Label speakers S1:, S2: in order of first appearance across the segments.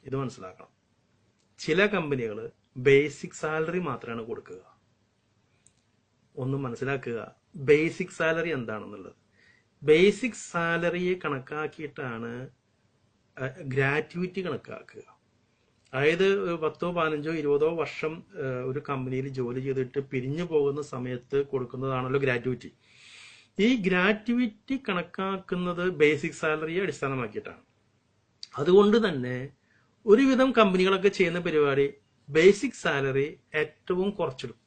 S1: ഇത് മനസ്സിലാക്കണം. ചില കമ്പനികൾ ബേസിക് സാലറി മാത്രമാണ് കൊടുക്കുക. ഒന്ന് മനസ്സിലാക്കുക, ബേസിക് സാലറി എന്താണെന്നുള്ളത്. ബേസിക് സാലറിയെ കണക്കാക്കിയിട്ടാണ് ഗ്രാറ്റുവിറ്റി കണക്കാക്കുക. അതായത് 10, 15, 20 വർഷം ഒരു കമ്പനിയിൽ ജോലി ചെയ്തിട്ട് പിരിഞ്ഞു പോകുന്ന സമയത്ത് കൊടുക്കുന്നതാണല്ലോ ഗ്രാറ്റുവിറ്റി. ഈ ഗ്രാറ്റുവിറ്റി കണക്കാക്കുന്നത് ബേസിക് സാലറിയെ അടിസ്ഥാനമാക്കിയിട്ടാണ്. അതുകൊണ്ട് തന്നെ ഒരുവിധം കമ്പനികളൊക്കെ ചെയ്യുന്ന പരിപാടി ബേസിക് സാലറി ഏറ്റവും കുറച്ചിടും,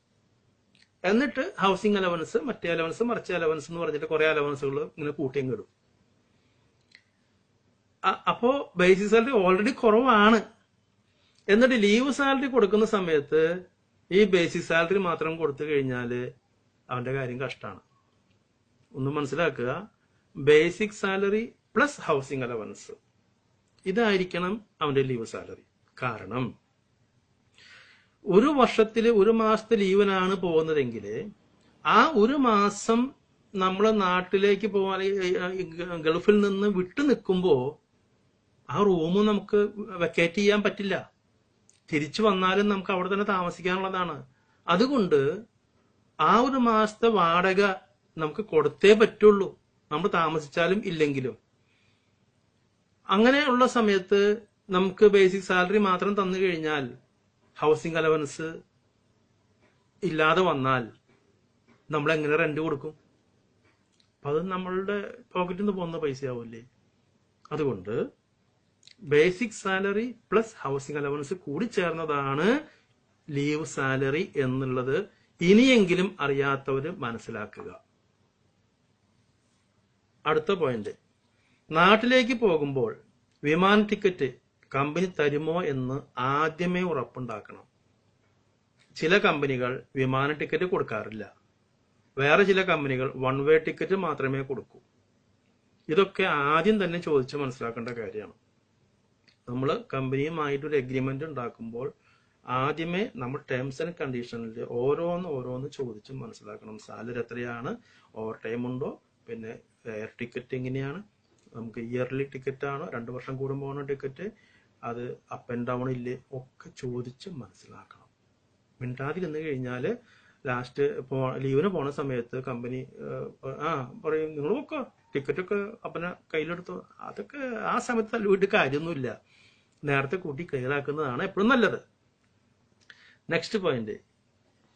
S1: എന്നിട്ട് ഹൗസിംഗ് അലവൻസ്, മറ്റേ അലവൻസ്, മറിച്ച അലവൻസ് എന്ന് പറഞ്ഞിട്ട് കുറെ അലവൻസുകൾ ഇങ്ങനെ കൂട്ടിയങ്ങിടും. അപ്പോ ബേസിക് സാലറി ഓൾറെഡി കുറവാണ്. എന്നിട്ട് ലീവ് സാലറി കൊടുക്കുന്ന സമയത്ത് ഈ ബേസിക് സാലറി മാത്രം കൊടുത്തു കഴിഞ്ഞാല് അവന്റെ കാര്യം കഷ്ടമാണ്. ഒന്ന് മനസ്സിലാക്കുക, basic salary plus housing allowance ഇതായിരിക്കണം അവന്റെ ലീവ് സാലറി. കാരണം ഒരു വർഷത്തില് 1 മാസത്തെ ലീവിനാണ് പോകുന്നതെങ്കിൽ ആ 1 മാസം നമ്മളെ നാട്ടിലേക്ക് പോകാൻ ഗൾഫിൽ നിന്ന് വിട്ടു നിൽക്കുമ്പോ ആ റൂം നമുക്ക് വെക്കേറ്റ് ചെയ്യാൻ പറ്റില്ല. തിരിച്ചു വന്നാലും നമുക്ക് അവിടെ തന്നെ താമസിക്കാനുള്ളതാണ്. അതുകൊണ്ട് ആ 1 മാസത്തെ വാടക നമുക്ക് കൊടുത്തേ പറ്റുള്ളൂ, നമ്മൾ താമസിച്ചാലും ഇല്ലെങ്കിലും. അങ്ങനെയുള്ള സമയത്ത് നമുക്ക് ബേസിക് സാലറി മാത്രം തന്നു കഴിഞ്ഞാൽ ഹൗസിംഗ് അലവൻസ് ഇല്ലാതെ വന്നാൽ നമ്മൾ എങ്ങനെ റെന്റ് കൊടുക്കും? അപ്പൊ അത് നമ്മളുടെ പോക്കറ്റിൽ നിന്ന് പോകുന്ന പൈസയാവില്ലേ? അതുകൊണ്ട് basic salary plus housing allowance കൂടി ചേർന്നതാണ് ലീവ് സാലറി എന്നുള്ളത് ഇനിയെങ്കിലും അറിയാത്തവര് മനസ്സിലാക്കുക. അടുത്ത പോയിന്റ്, നാട്ടിലേക്ക് പോകുമ്പോൾ വിമാന ടിക്കറ്റ് കമ്പനി തരുമോ എന്ന് ആദ്യമേ ഉറപ്പുണ്ടാക്കണം. ചില കമ്പനികൾ വിമാന ടിക്കറ്റ് കൊടുക്കാറില്ല. വേറെ ചില കമ്പനികൾ 1 വേ ടിക്കറ്റ് മാത്രമേ കൊടുക്കൂ. ഇതൊക്കെ ആദ്യം തന്നെ ചോദിച്ച് മനസ്സിലാക്കേണ്ട കാര്യമാണ്. നമ്മൾ കമ്പനിയുമായിട്ടൊരു എഗ്രിമെന്റ് ഉണ്ടാക്കുമ്പോൾ ആദ്യമേ നമ്മൾ ടേംസ് ആൻഡ് കണ്ടീഷനിൽ ഓരോന്ന് ചോദിച്ച് മനസ്സിലാക്കണം. സാലറി എത്രയാണ്, ഓവർ ടൈം ഉണ്ടോ, പിന്നെ എയർ ടിക്കറ്റ് എങ്ങനെയാണ്, നമുക്ക് ഇയർലി ടിക്കറ്റ് ആണോ, 2 വർഷം കൂടുമ്പോൾ ടിക്കറ്റ്, അത് അപ്പ് ആൻഡ് ഡൗൺ ഇല്ലേ, ഒക്കെ ചോദിച്ച് മനസ്സിലാക്കണം. മിണ്ടാതിരുന്ന് കഴിഞ്ഞാല് ലാസ്റ്റ് ലീവിന് പോണ സമയത്ത് കമ്പനി പറയും നിങ്ങൾ നോക്കോ ടിക്കറ്റൊക്കെ അപ്പനെ കയ്യിലെടുത്തോ. അതൊക്കെ ആ സമയത്ത് തല്ലുവിട്ട് കാര്യമൊന്നുമില്ല. നേരത്തെ കൂട്ടി ക്ലിയർ ആക്കുന്നതാണ് എപ്പോഴും നല്ലത്. നെക്സ്റ്റ് പോയിന്റ്,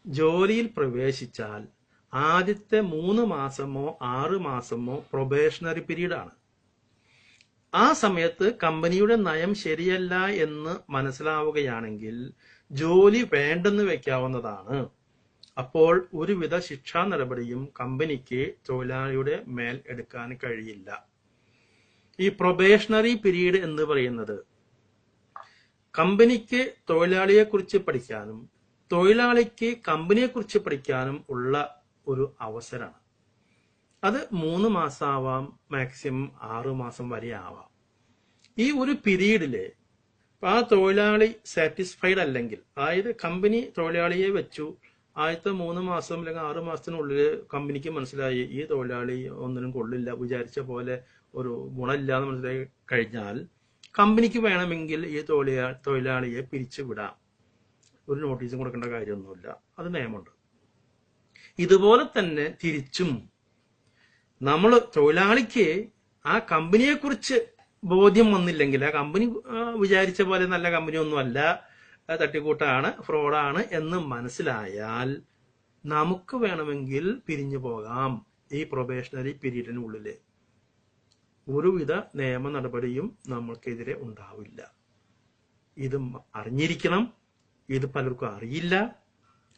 S1: ജോലിയിൽ പ്രവേശിച്ചാൽ ആദ്യത്തെ 3 മാസമോ 6 മാസമോ പ്രൊബേഷണറി പീരീഡ് ആണ്. ആ സമയത്ത് കമ്പനിയുടെ നയം ശരിയല്ല എന്ന് മനസ്സിലാവുകയാണെങ്കിൽ ജോലി വേണ്ടെന്ന് വെക്കാവുന്നതാണ്. അപ്പോൾ ഒരുവിധ ശിക്ഷാ നടപടിയും കമ്പനിക്ക് തൊഴിലാളിയുടെ മേൽ എടുക്കാൻ കഴിയില്ല. ഈ പ്രൊബേഷണറി പീരീഡ് എന്ന് പറയുന്നത് കമ്പനിക്ക് തൊഴിലാളിയെ കുറിച്ച് പഠിക്കാനും തൊഴിലാളിക്ക് കമ്പനിയെ കുറിച്ച് പഠിക്കാനും ഉള്ള ഒരു അവസരമാണ്. അത് 3 മാസം ആവാം, മാക്സിമം 6 മാസം വരെ ആവാം. ഈ ഒരു പീരീഡില് ആ തൊഴിലാളി സാറ്റിസ്ഫൈഡ് അല്ലെങ്കിൽ, അതായത് കമ്പനി തൊഴിലാളിയെ വെച്ചു, ആദ്യത്തെ 3 മാസം അല്ലെങ്കിൽ 6 മാസത്തിനുള്ളിൽ കമ്പനിക്ക് മനസ്സിലായി ഈ തൊഴിലാളി ഒന്നിനും കൊള്ളില്ല, വിചാരിച്ച പോലെ ഒരു ഗുണമില്ല എന്ന് മനസ്സിലായി കഴിഞ്ഞാൽ കമ്പനിക്ക് വേണമെങ്കിൽ ഈ തൊഴിലാളിയെ പിരിച്ചുവിടാം. ഒരു നോട്ടീസും കൊടുക്കേണ്ട കാര്യമൊന്നുമില്ല, അത് നിയമമുണ്ട്. ഇതുപോലെ തന്നെ തിരിച്ചും നമ്മൾ തൊഴിലാളിക്ക് ആ കമ്പനിയെ കുറിച്ച് ബോധ്യം വന്നില്ലെങ്കിൽ, ആ കമ്പനി വിചാരിച്ച പോലെ നല്ല കമ്പനിയൊന്നും അല്ല, തട്ടിക്കൂട്ടാണ്, ഫ്രോഡാണ് എന്ന് മനസ്സിലായാൽ നമുക്ക് വേണമെങ്കിൽ പിരിഞ്ഞു പോകാം. ഈ പ്രൊബേഷണറി പീരീഡിനുള്ളില് ഒരുവിധ നിയമ നടപടിയും നമ്മൾക്കെതിരെ ഉണ്ടാവില്ല. ഇത് അറിഞ്ഞിരിക്കണം. ഇത് പലർക്കും അറിയില്ല.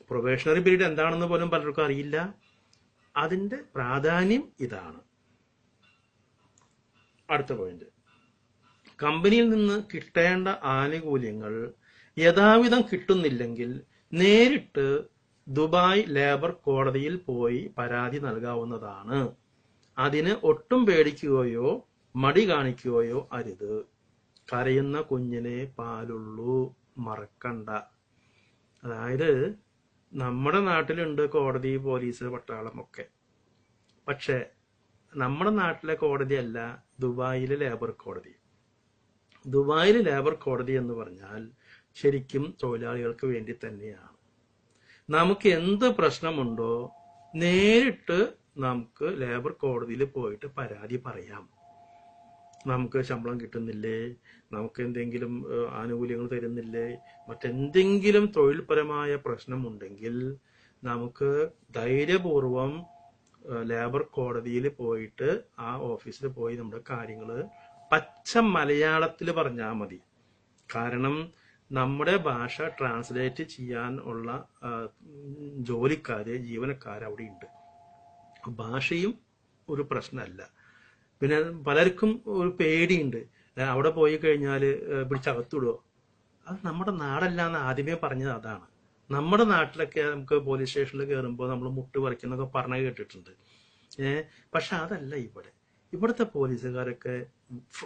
S1: പ്രൊബേഷണറി പീരീഡ് എന്താണെന്ന് പോലും പലർക്കും അറിയില്ല. അതിന്റെ പ്രാധാന്യം ഇതാണ്. അടുത്ത പോയിന്റ്, കമ്പനിയിൽ നിന്ന് കിട്ടേണ്ട ആനുകൂല്യങ്ങൾ യഥാവിധം കിട്ടുന്നില്ലെങ്കിൽ നേരിട്ട് ദുബായ് ലേബർ കോടതിയിൽ പോയി പരാതി നൽകാവുന്നതാണ്. അതിന് ഒട്ടും പേടിക്കുകയോ മടി കാണിക്കുകയോ അരുത്. കരയുന്ന കുഞ്ഞിനെ പാലുള്ളൂ, മറക്കണ്ട. അതായത് നമ്മുടെ നാട്ടിലുണ്ട് കോടതി, പോലീസ്, പട്ടാളം ഒക്കെ. പക്ഷെ നമ്മുടെ നാട്ടിലെ കോടതിയല്ല ദുബായിലെ ലേബർ കോടതി. ദുബായിൽ ലേബർ കോടതി എന്ന് പറഞ്ഞാൽ ശരിക്കും തൊഴിലാളികൾക്ക് വേണ്ടി തന്നെയാണ്. നമുക്ക് എന്ത് പ്രശ്നമുണ്ടോ നേരിട്ട് നമുക്ക് ലേബർ കോടതിയിൽ പോയിട്ട് പരാതി പറയാം. നമുക്ക് ശമ്പളം കിട്ടുന്നില്ലേ, നമുക്ക് എന്തെങ്കിലും ആനുകൂല്യങ്ങൾ തരുന്നില്ലേ, മറ്റെന്തെങ്കിലും തൊഴിൽപരമായ പ്രശ്നമുണ്ടെങ്കിൽ നമുക്ക് ധൈര്യപൂർവം ലേബർ കോടതിയിൽ പോയിട്ട് ആ ഓഫീസിൽ പോയി നമ്മുടെ കാര്യങ്ങൾ പച്ച മലയാളത്തിൽ പറഞ്ഞാൽ മതി. കാരണം നമ്മുടെ ഭാഷ ട്രാൻസ്ലേറ്റ് ചെയ്യാൻ ഉള്ള ജീവനക്കാർ അവിടെ ഉണ്ട്. ഭാഷയും ഒരു പ്രശ്നമല്ല. പിന്നെ പലർക്കും ഒരു പേടിയുണ്ട്, അവിടെ പോയി കഴിഞ്ഞാൽ പിടിച്ചകത്തുവിടുമോ. അത് നമ്മുടെ നാടല്ല എന്ന് ആദ്യമേ പറഞ്ഞത് അതാണ്. നമ്മുടെ നാട്ടിലൊക്കെ നമുക്ക് പോലീസ് സ്റ്റേഷനിൽ കയറുമ്പോൾ നമ്മൾ മുട്ട് പറിക്കുന്നൊക്കെ പറഞ്ഞു കേട്ടിട്ടുണ്ട്. പക്ഷെ അതല്ല ഇവിടെ. ഇവിടുത്തെ പോലീസുകാരൊക്കെ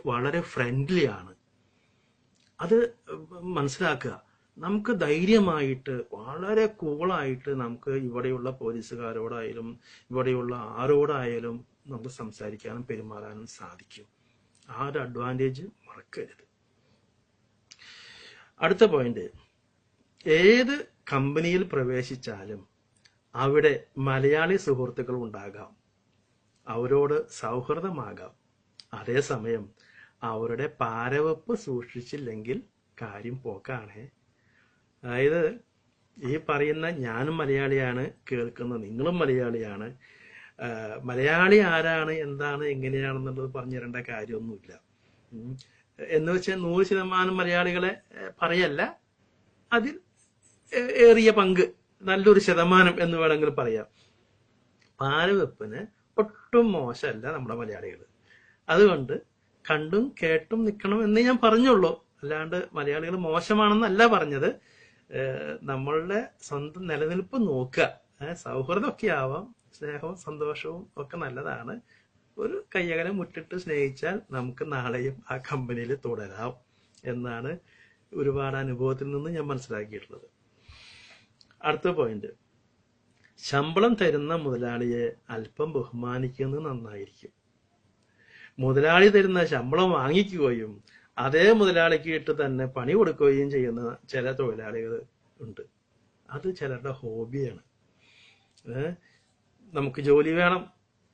S1: വളരെ ഫ്രണ്ട്ലി ആണ്. അത് മനസ്സിലാക്കുക. നമുക്ക് ധൈര്യമായിട്ട് വളരെ കൂളായിട്ട് നമുക്ക് ഇവിടെയുള്ള പോലീസുകാരോടായാലും ഇവിടെയുള്ള ആരോടായാലും നമുക്ക് സംസാരിക്കാനും പെരുമാറാനും സാധിക്കും. ആ ഒരു അഡ്വാൻറ്റേജ് മറക്കരുത്. അടുത്ത പോയിന്റ്, ഏത് കമ്പനിയിൽ പ്രവേശിച്ചാലും അവിടെ മലയാളി സുഹൃത്തുക്കൾ ഉണ്ടാകാം, അവരോട് സൗഹൃദമാകാം. അതേസമയം അവരുടെ പാരവെപ്പ് സൂക്ഷിച്ചില്ലെങ്കിൽ കാര്യം പോക്കാണ്. അതായത് ഈ പറയുന്ന ഞാനും മലയാളിയാണ്, കേൾക്കുന്ന നിങ്ങളും മലയാളിയാണ്. മലയാളി ആരാണ്, എന്താണ്, എങ്ങനെയാണെന്നുള്ളത് പറഞ്ഞു തരേണ്ട കാര്യമൊന്നുമില്ല. എന്ന് വെച്ചാൽ 100% മലയാളികളെ പറയല്ല, അതിൽ ഏറിയ പങ്ക്, നല്ലൊരു ശതമാനം എന്ന് വേണമെങ്കിൽ പറയാം. പാരവെപ്പിന് ഒട്ടും മോശമല്ല നമ്മുടെ മലയാളികൾ. അതുകൊണ്ട് കണ്ടും കേട്ടും നിൽക്കണം എന്നേ ഞാൻ പറഞ്ഞുള്ളൂ. അല്ലാണ്ട് മലയാളികൾ മോശമാണെന്നല്ല പറഞ്ഞത്. നമ്മളുടെ സ്വന്തം നിലനിൽപ്പ് നോക്കുക. സൗഹൃദമൊക്കെ ആവാം, സ്നേഹവും സന്തോഷവും ഒക്കെ നല്ലതാണ്. ഒരു കയ്യകലം മുറ്റിട്ട് സ്നേഹിച്ചാൽ നമുക്ക് നാളെയും ആ കമ്പനിയിൽ തുടരാം എന്നാണ് ഒരുപാട് അനുഭവത്തിൽ നിന്ന് ഞാൻ മനസ്സിലാക്കിയിട്ടുള്ളത്. അടുത്ത പോയിന്റ്, ശമ്പളം തരുന്ന മുതലാളിയെ അല്പം ബഹുമാനിക്കുന്നത് നന്നായിരിക്കും. മുതലാളി തരുന്ന ശമ്പളം വാങ്ങിക്കുകയും അതേ മുതലാളിക്ക് ഇട്ട് തന്നെ പണി കൊടുക്കുകയും ചെയ്യുന്ന ചില തൊഴിലാളികൾ ഉണ്ട്. അത് ചിലരുടെ ഹോബിയാണ്. നമുക്ക് ജോലി വേണം,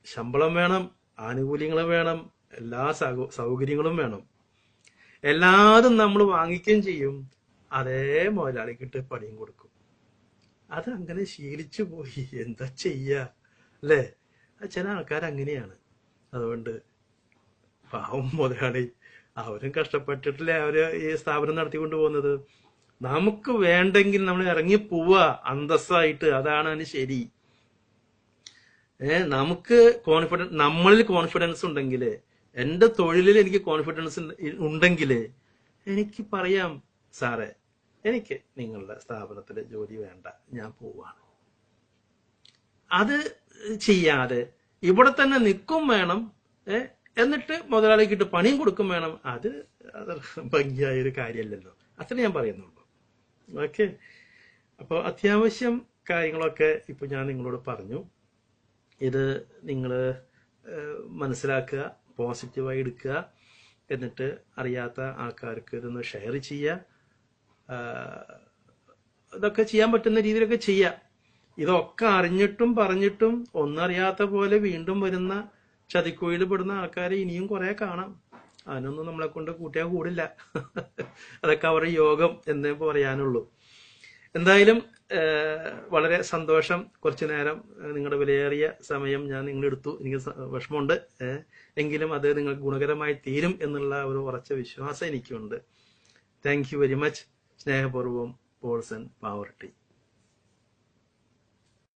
S1: ശമ്പളം വേണം, ആനുകൂല്യങ്ങൾ വേണം, എല്ലാ സൗകര്യങ്ങളും വേണം. എല്ലാതും നമ്മൾ വാങ്ങിക്കുകയും ചെയ്യും, അതേ മുതലാളിക്കിട്ട് പണിയും കൊടുക്കും. അത് അങ്ങനെ ശീലിച്ചു പോയി, എന്താ ചെയ്യ അല്ലേ? ചില ആൾക്കാർ അങ്ങനെയാണ്. അതുകൊണ്ട് പാവം മുതലാളി, അവരും കഷ്ടപ്പെട്ടിട്ടില്ലേ അവര് ഈ സ്ഥാപനം നടത്തിക്കൊണ്ട് പോകുന്നത്. നമുക്ക് വേണ്ടെങ്കിൽ നമ്മൾ ഇറങ്ങി പോവുക അന്തസ്സായിട്ട്, അതാണ് അതിന് ശരി. നമുക്ക് നമ്മളിൽ കോൺഫിഡൻസ് ഉണ്ടെങ്കിൽ, എന്റെ തൊഴിലിൽ എനിക്ക് കോൺഫിഡൻസ് ഉണ്ടെങ്കിൽ എനിക്ക് പറയാം, സാറേ എനിക്ക് നിങ്ങളുടെ സ്ഥാപനത്തിലെ ജോലി വേണ്ട, ഞാൻ പോവാണ്. അത് ചെയ്യാതെ ഇവിടെ തന്നെ നിൽക്കും വേണം, എന്നിട്ട് മുതലാളിക്കിട്ട് പണിയും കൊടുക്കും വേണം. അത് ഭംഗിയായൊരു കാര്യമല്ലല്ലോ. അത്ര ഞാൻ പറയുന്നുള്ളൂ. ഓക്കെ, അപ്പോൾ അത്യാവശ്യം കാര്യങ്ങളൊക്കെ ഇപ്പൊ ഞാൻ നിങ്ങളോട് പറഞ്ഞു. ഇത് നിങ്ങൾ മനസ്സിലാക്കുക, പോസിറ്റീവായി എടുക്കുക, എന്നിട്ട് അറിയാത്ത ആൾക്കാർക്ക് ഇതൊന്ന് ഷെയർ ചെയ്യുക. ഇതൊക്കെ ചെയ്യാൻ പറ്റുന്ന രീതിയിലൊക്കെ ചെയ്യാം. ഇതൊക്കെ അറിഞ്ഞിട്ടും പറഞ്ഞിട്ടും ഒന്നറിയാത്ത പോലെ വീണ്ടും വരുന്ന ചതിക്കുഴിയിൽ പെടുന്ന ആൾക്കാരെ ഇനിയും കുറെ കാണാം. അതിനൊന്നും നമ്മളെ കൊണ്ട് കൂട്ടിയാൽ കൂടില്ല. അതൊക്കെ അവരുടെ യോഗം എന്നേ പറയാനുള്ളൂ. എന്തായാലും വളരെ സന്തോഷം. കുറച്ചു നേരം നിങ്ങളുടെ വിലയേറിയ സമയം ഞാൻ നിങ്ങളെടുത്തു. എനിക്ക് വിഷമമുണ്ട്, എങ്കിലും അത് നിങ്ങൾക്ക് ഗുണകരമായി തീരും എന്നുള്ള ഒരു ഉറച്ച വിശ്വാസം എനിക്കുണ്ട്. Thank you very much. സ്നേഹപൂർവ്വം, പോൾസൺ പാവർട്ടി.